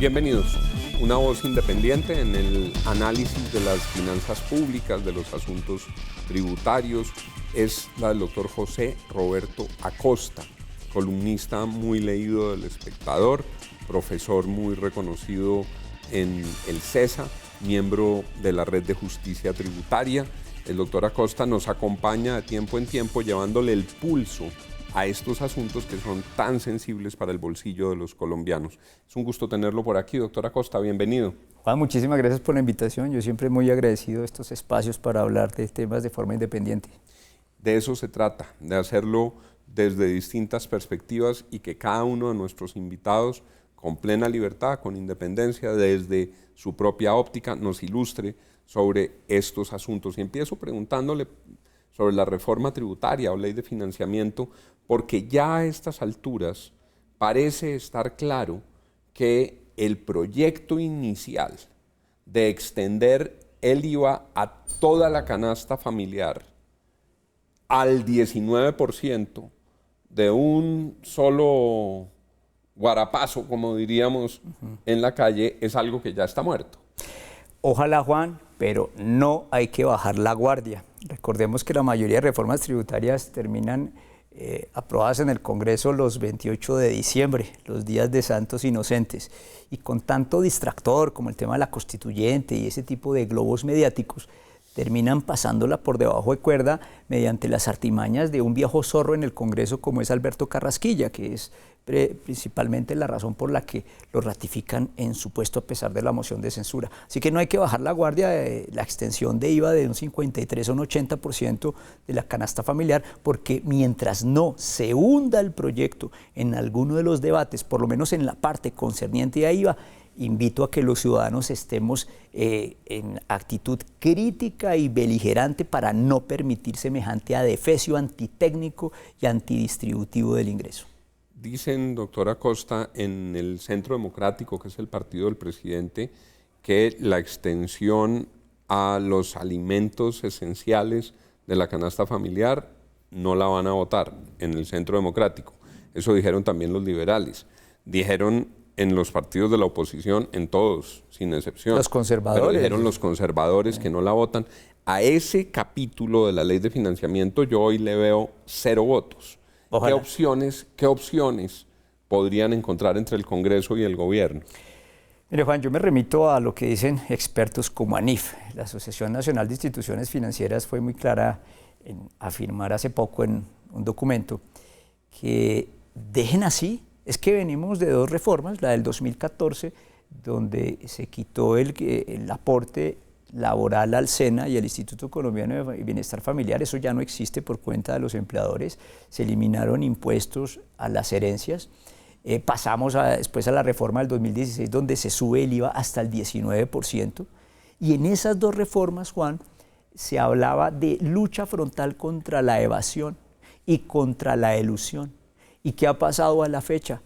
Bienvenidos. Una voz independiente en el análisis de las finanzas públicas, de los asuntos tributarios, es la del doctor José Roberto Acosta, columnista muy leído del Espectador, profesor muy reconocido en el CESA, miembro de la Red de Justicia Tributaria. El doctor Acosta nos acompaña de tiempo en tiempo llevándole el pulso a estos asuntos que son tan sensibles para el bolsillo de los colombianos. Es un gusto tenerlo por aquí, doctor Acosta, bienvenido. Juan, muchísimas gracias por la invitación. Yo siempre muy agradecido de estos espacios para hablar de temas de forma independiente. De eso se trata, de hacerlo desde distintas perspectivas y que cada uno de nuestros invitados, con plena libertad, con independencia, desde su propia óptica, nos ilustre sobre estos asuntos. Y empiezo preguntándole sobre la reforma tributaria o ley de financiamiento, porque ya a estas alturas parece estar claro que el proyecto inicial de extender el IVA a toda la canasta familiar al 19% de un solo guarapazo, como diríamos en la calle, es algo que ya está muerto. Ojalá, Juan, pero no hay que bajar la guardia. Recordemos que la mayoría de reformas tributarias terminan aprobadas en el Congreso los 28 de diciembre, los días de Santos Inocentes. Y con tanto distractor como el tema de la constituyente y ese tipo de globos mediáticos, terminan pasándola por debajo de cuerda mediante las artimañas de un viejo zorro en el Congreso como es Alberto Carrasquilla, que es principalmente la razón por la que lo ratifican en su puesto a pesar de la moción de censura. Así que no hay que bajar la guardia de la extensión de IVA de un 53 a un 80% de la canasta familiar, porque mientras no se hunda el proyecto en alguno de los debates, por lo menos en la parte concerniente a IVA, invito a que los ciudadanos estemos en actitud crítica y beligerante para no permitir semejante adefesio antitécnico y antidistributivo del ingreso. Dicen, doctor Acosta, en el Centro Democrático, que es el partido del presidente, que la extensión a los alimentos esenciales de la canasta familiar no la van a votar en el Centro Democrático. Eso dijeron también los liberales. Dijeron en los partidos de la oposición, en todos, sin excepción. Los conservadores. Pero dijeron los conservadores que no la votan. A ese capítulo de la ley de financiamiento yo hoy le veo 0 votos. Ojalá. ¿Qué opciones podrían encontrar entre el Congreso y el gobierno? Mire, Juan, yo me remito a lo que dicen expertos como ANIF. La Asociación Nacional de Instituciones Financieras fue muy clara en afirmar hace poco en un documento que dejen así. Es que venimos de 2 reformas, la del 2014, donde se quitó el aporte laboral al SENA y al Instituto Colombiano de Bienestar Familiar. Eso ya no existe por cuenta de los empleadores. Se eliminaron impuestos a las herencias. Pasamos después a la reforma del 2016, donde se sube el IVA hasta el 19%. Y en esas 2 reformas, Juan, se hablaba de lucha frontal contra la evasión y contra la elusión. ¿Y qué ha pasado a la fecha?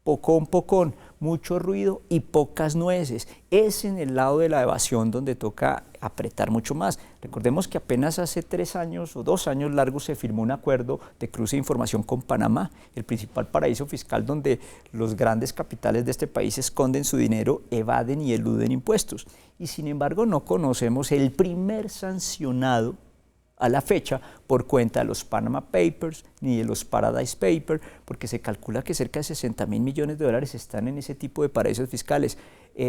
Pocón, mucho ruido y pocas nueces. Es en el lado de la evasión donde toca apretar mucho más. Recordemos que apenas hace 3 años o 2 años largos se firmó un acuerdo de cruce de información con Panamá, el principal paraíso fiscal donde los grandes capitales de este país esconden su dinero, evaden y eluden impuestos. Y sin embargo no conocemos el primer sancionado a la fecha por cuenta de los Panama Papers ni de los Paradise Papers, porque se calcula que cerca de 60.000 millones de dólares están en ese tipo de paraísos fiscales.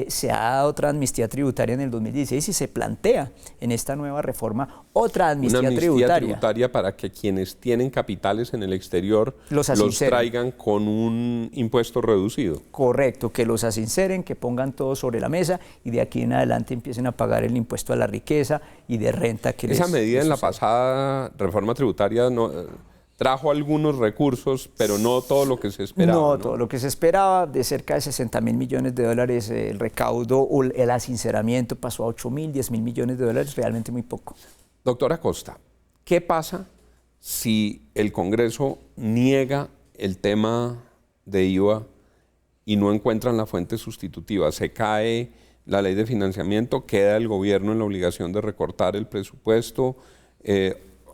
Se ha dado otra amnistía tributaria en el 2016 y se plantea en esta nueva reforma otra amnistía tributaria para que quienes tienen capitales en el exterior los traigan con un impuesto reducido. Correcto, que los asinceren, que pongan todo sobre la mesa y de aquí en adelante empiecen a pagar el impuesto a la riqueza y de renta que Esa medida en la pasada reforma tributaria trajo algunos recursos, pero no todo lo que se esperaba. No, todo lo que se esperaba, de cerca de 60.000 millones de dólares el recaudo, o el asinceramiento pasó a 8.000, 10.000 millones de dólares, realmente muy poco. Doctor Acosta, ¿qué pasa si el Congreso niega el tema de IVA y no encuentran la fuente sustitutiva? Se cae la ley de financiamiento, queda el gobierno en la obligación de recortar el presupuesto,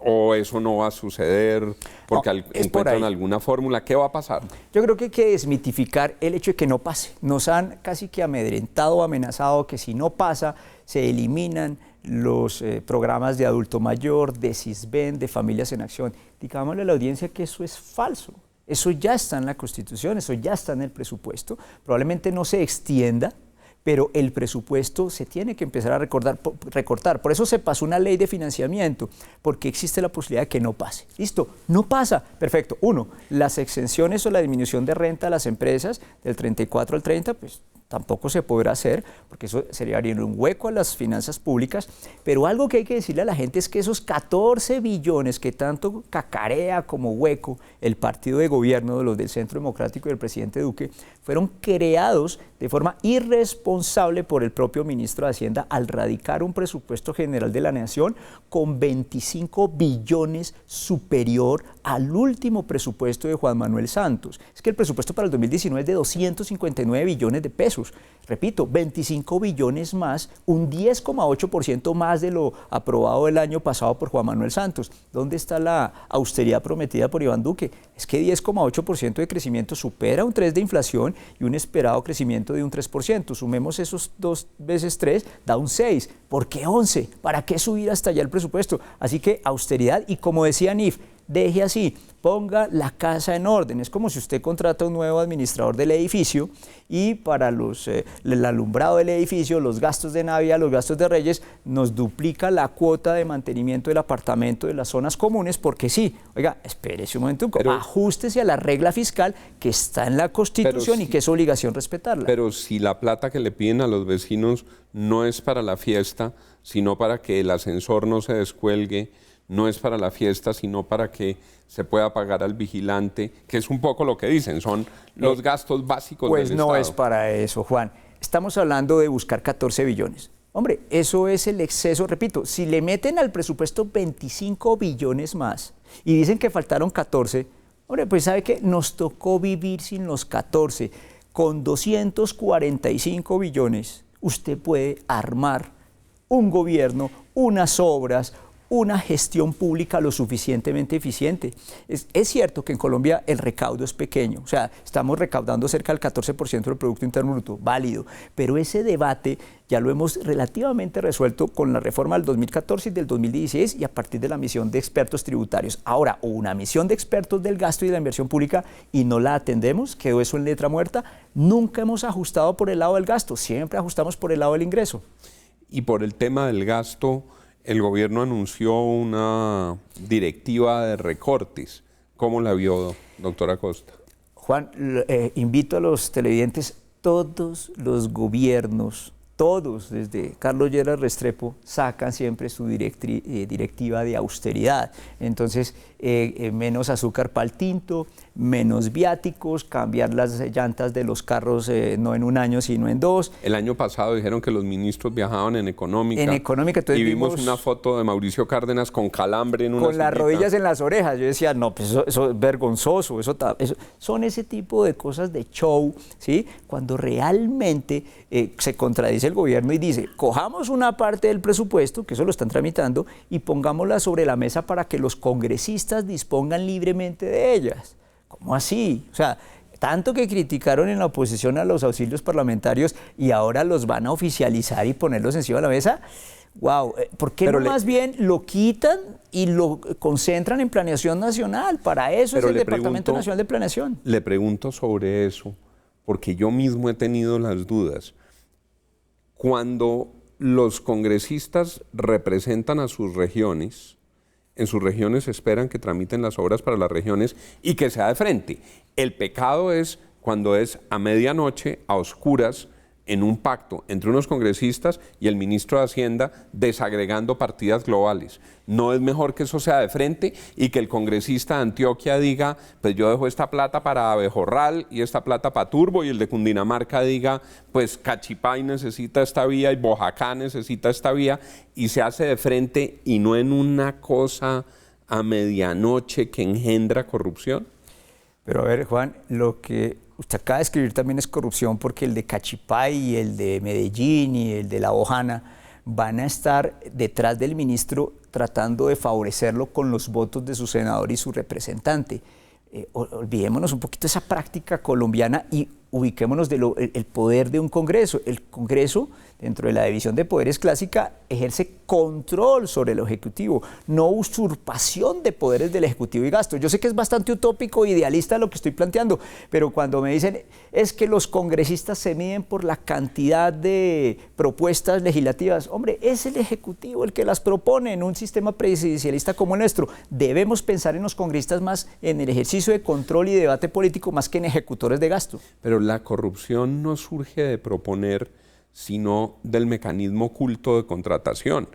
¿O eso no va a suceder porque encuentran alguna fórmula? ¿Qué va a pasar? Yo creo que hay que desmitificar el hecho de que no pase. Nos han casi que amedrentado, amenazado que si no pasa, se eliminan los programas de adulto mayor, de Sisbén, de Familias en Acción. Digámosle a la audiencia que eso es falso. Eso ya está en la Constitución, eso ya está en el presupuesto. Probablemente no se extienda, pero el presupuesto se tiene que empezar a recortar. Por eso se pasó una ley de financiamiento, porque existe la posibilidad de que no pase. Listo, no pasa. Perfecto. Uno, las exenciones o la disminución de renta a las empresas del 34 al 30, pues tampoco se podrá hacer, porque eso sería abrir un hueco a las finanzas públicas, pero algo que hay que decirle a la gente es que esos 14 billones que tanto cacarea como hueco el partido de gobierno de los del Centro Democrático y del presidente Duque, fueron creados de forma irresponsable por el propio ministro de Hacienda al radicar un presupuesto general de la Nación con 25 billones superior al último presupuesto de Juan Manuel Santos. Es que el presupuesto para el 2019 es de 259 billones de pesos. Repito, 25 billones más, un 10,8% más de lo aprobado el año pasado por Juan Manuel Santos. ¿Dónde está la austeridad prometida por Iván Duque? Es que 10,8% de crecimiento supera un 3% de inflación y un esperado crecimiento de un 3%. Sumemos esos 2 veces 3, da un 6. ¿Por qué 11? ¿Para qué subir hasta allá el presupuesto? Así que austeridad y, como decía NIF, deje así, ponga la casa en orden. Es como si usted contrata un nuevo administrador del edificio y para el alumbrado del edificio, los gastos de Navidad, los gastos de Reyes, nos duplica la cuota de mantenimiento del apartamento de las zonas comunes, porque sí, oiga, espérese un momento, ajústese a la regla fiscal que está en la Constitución y que es obligación respetarla. Pero si la plata que le piden a los vecinos no es para la fiesta, sino para que el ascensor no se descuelgue, no es para la fiesta, sino para que se pueda pagar al vigilante, que es un poco lo que dicen, son los gastos básicos del Estado. Pues no es para eso, Juan. Estamos hablando de buscar 14 billones. Hombre, eso es el exceso, repito, si le meten al presupuesto 25 billones más y dicen que faltaron 14, hombre, pues sabe que nos tocó vivir sin los 14. Con 245 billones usted puede armar un gobierno, unas obras, una gestión pública lo suficientemente eficiente. Es cierto que en Colombia el recaudo es pequeño, o sea, estamos recaudando cerca del 14% del Producto Interno Bruto, válido, pero ese debate ya lo hemos relativamente resuelto con la reforma del 2014 y del 2016 y a partir de la misión de expertos tributarios. Ahora, una misión de expertos del gasto y de la inversión pública y no la atendemos, quedó eso en letra muerta. Nunca hemos ajustado por el lado del gasto, siempre ajustamos por el lado del ingreso. Y por el tema del gasto, el gobierno anunció una directiva de recortes. ¿Cómo la vio, doctora Costa? Juan, invito a los televidentes, todos los gobiernos, todos, desde Carlos Lleras Restrepo, sacan siempre su directiva de austeridad. Entonces, menos azúcar para el tinto, menos viáticos, cambiar las llantas de los carros no en un año, sino en 2. El año pasado dijeron que los ministros viajaban en económica. En económica, entonces y vimos una foto de Mauricio Cárdenas con calambre en una con las rodillas en las orejas. Yo decía, no, pues eso es vergonzoso. Eso son ese tipo de cosas de show, ¿sí? Cuando realmente se contradice el gobierno y dice, cojamos una parte del presupuesto, que eso lo están tramitando, y pongámosla sobre la mesa para que los congresistas dispongan libremente de ellas. ¿Cómo así? O sea, tanto que criticaron en la oposición a los auxilios parlamentarios y ahora los van a oficializar y ponerlos encima de la mesa. Wow, ¿por qué no más bien lo quitan y lo concentran en planeación nacional? Para eso es el Departamento Nacional de Planeación. Le pregunto sobre eso, porque yo mismo he tenido las dudas. Cuando los congresistas representan a sus regiones, en sus regiones esperan que tramiten las obras para las regiones y que sea de frente. El pecado es cuando es a medianoche, a oscuras, en un pacto entre unos congresistas y el ministro de Hacienda desagregando partidas globales. ¿No es mejor que eso sea de frente y que el congresista de Antioquia diga, pues yo dejo esta plata para Abejorral y esta plata para Turbo, y el de Cundinamarca diga, pues Cachipay necesita esta vía y Boyacá necesita esta vía, y se hace de frente y no en una cosa a medianoche que engendra corrupción? Pero a ver, Juan, lo que usted acaba de escribir también es corrupción, porque el de Cachipay y el de Medellín y el de La Bojana van a estar detrás del ministro tratando de favorecerlo con los votos de su senador y su representante. Olvidémonos un poquito esa práctica colombiana y ubiquémonos el poder de un Congreso. El Congreso, dentro de la división de poderes clásica, ejerce control sobre el Ejecutivo, no usurpación de poderes del Ejecutivo y gasto. Yo sé que es bastante utópico e idealista lo que estoy planteando, pero cuando me dicen es que los congresistas se miden por la cantidad de propuestas legislativas, hombre, es el Ejecutivo el que las propone en un sistema presidencialista como el nuestro. Debemos pensar en los congresistas más en el ejercicio de control y debate político más que en ejecutores de gasto. Pero la corrupción no surge de proponer, sino del mecanismo oculto de contratación.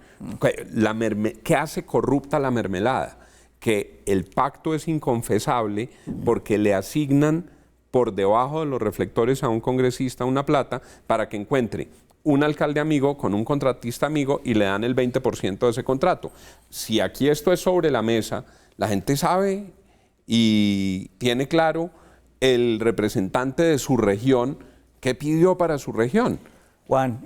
¿Qué hace corrupta la mermelada? Que el pacto es inconfesable porque le asignan por debajo de los reflectores a un congresista una plata para que encuentre un alcalde amigo con un contratista amigo y le dan el 20% de ese contrato. Si aquí esto es sobre la mesa, la gente sabe y tiene claro el representante de su región qué pidió para su región. Juan,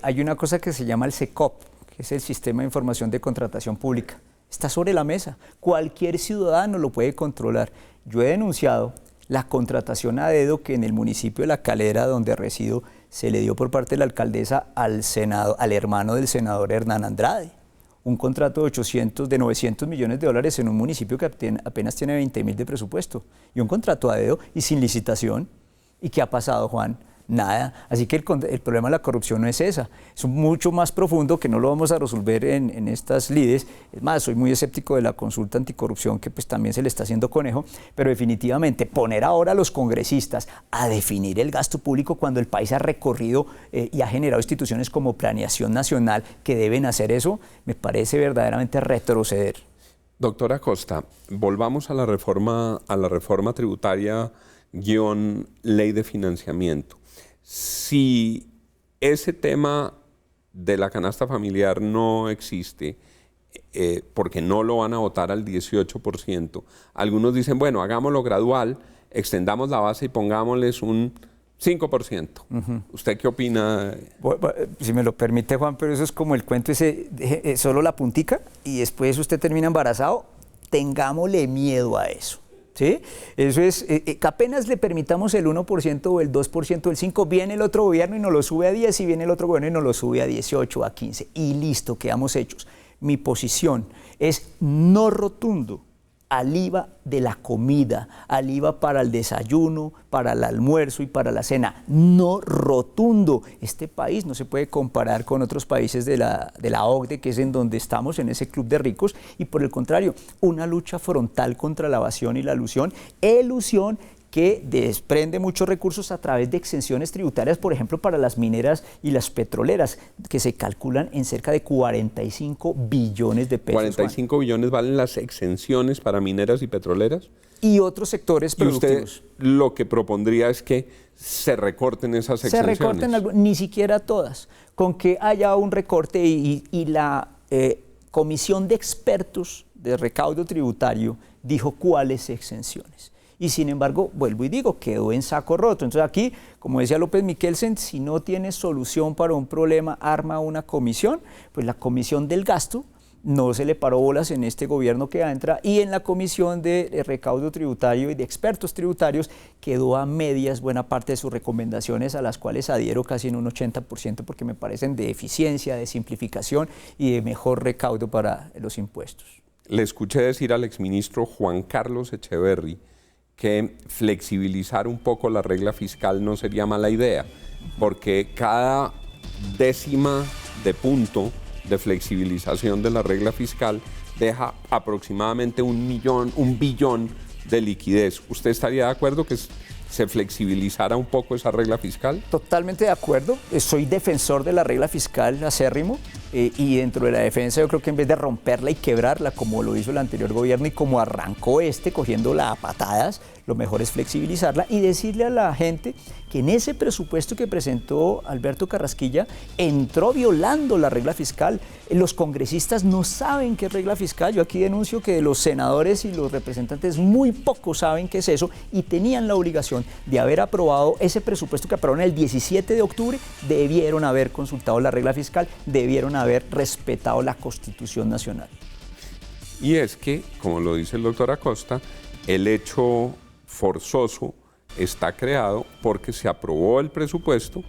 hay una cosa que se llama el SECOP, que es el Sistema de Información de Contratación Pública. Está sobre la mesa. Cualquier ciudadano lo puede controlar. Yo he denunciado la contratación a dedo que en el municipio de La Calera, donde resido, se le dio por parte de la alcaldesa al hermano del senador Hernán Andrade. Un contrato de 900 millones de dólares en un municipio que apenas tiene 20.000 de presupuesto. Y un contrato a dedo y sin licitación. ¿Y qué ha pasado, Juan? Nada. Así que el problema de la corrupción no es esa. Es mucho más profundo que no lo vamos a resolver en estas lides. Es más, soy muy escéptico de la consulta anticorrupción que pues también se le está haciendo conejo, pero definitivamente poner ahora a los congresistas a definir el gasto público cuando el país ha recorrido y ha generado instituciones como Planeación Nacional que deben hacer eso, me parece verdaderamente retroceder. Doctora Costa, volvamos a la reforma tributaria / ley de financiamiento. Si ese tema de la canasta familiar no existe, porque no lo van a votar al 18%, algunos dicen, bueno, hagámoslo gradual, extendamos la base y pongámosles un 5%. ¿Usted qué opina? Si me lo permite, Juan, pero eso es como el cuento ese, solo la puntica y después usted termina embarazado, tengámosle miedo a eso. ¿Sí? Eso es, que apenas le permitamos el 1% o el 2% o el 5%, viene el otro gobierno y nos lo sube a 10 y viene el otro gobierno y nos lo sube a 18, a 15 y listo, quedamos hechos. Mi posición es no rotundo al IVA de la comida, al IVA para el desayuno, para el almuerzo y para la cena. No rotundo. Este país no se puede comparar con otros países de la OCDE, que es en donde estamos, en ese club de ricos, y por el contrario, una lucha frontal contra la evasión y la elusión que desprende muchos recursos a través de exenciones tributarias, por ejemplo, para las mineras y las petroleras, que se calculan en cerca de 45 billones de pesos. 45 billones valen las exenciones para mineras y petroleras. Y otros sectores productivos. Y usted lo que propondría es que se recorten esas exenciones. Se recorten, ni siquiera todas. Con que haya un recorte y la Comisión de Expertos de Recaudo Tributario dijo cuáles exenciones. Y sin embargo, vuelvo y digo, quedó en saco roto. Entonces aquí, como decía López Miquelsen, si no tiene solución para un problema, arma una comisión, pues la comisión del gasto no se le paró bolas en este gobierno que entra y en la comisión de recaudo tributario y de expertos tributarios quedó a medias buena parte de sus recomendaciones, a las cuales adhiero casi en un 80% porque me parecen de eficiencia, de simplificación y de mejor recaudo para los impuestos. Le escuché decir al exministro Juan Carlos Echeverry que flexibilizar un poco la regla fiscal no sería mala idea, porque cada décima de punto de flexibilización de la regla fiscal deja aproximadamente un billón de liquidez. ¿Usted estaría de acuerdo que se flexibilizara un poco esa regla fiscal? Totalmente de acuerdo. Soy defensor de la regla fiscal acérrimo y dentro de la defensa yo creo que en vez de romperla y quebrarla como lo hizo el anterior gobierno y como arrancó cogiéndola a patadas, lo mejor es flexibilizarla y decirle a la gente que en ese presupuesto que presentó Alberto Carrasquilla entró violando la regla fiscal. Los congresistas no saben qué es regla fiscal. Yo aquí denuncio que los senadores y los representantes muy pocos saben qué es eso y tenían la obligación de haber aprobado ese presupuesto que aprobaron el 17 de octubre. Debieron haber consultado la regla fiscal, debieron haber respetado la Constitución Nacional. Y es que, como lo dice el doctor Acosta, el hecho forzoso está creado porque se aprobó el presupuesto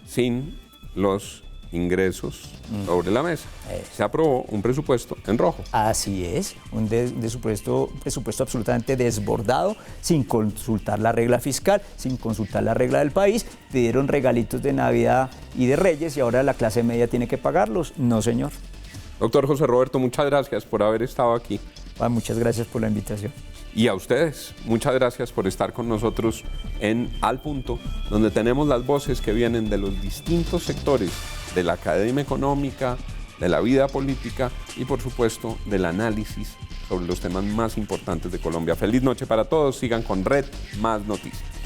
sin los ingresos sobre la mesa. Se aprobó un presupuesto en rojo. Así es, un presupuesto absolutamente desbordado, sin consultar la regla fiscal, sin consultar la regla del país. Te dieron regalitos de Navidad y de Reyes y ahora la clase media tiene que pagarlos. No, señor. Doctor José Roberto, muchas gracias por haber estado aquí. Juan, muchas gracias por la invitación. Y a ustedes, muchas gracias por estar con nosotros en Al Punto, donde tenemos las voces que vienen de los distintos sectores de la academia económica, de la vida política y, por supuesto, del análisis sobre los temas más importantes de Colombia. Feliz noche para todos, sigan con Red Más Noticias.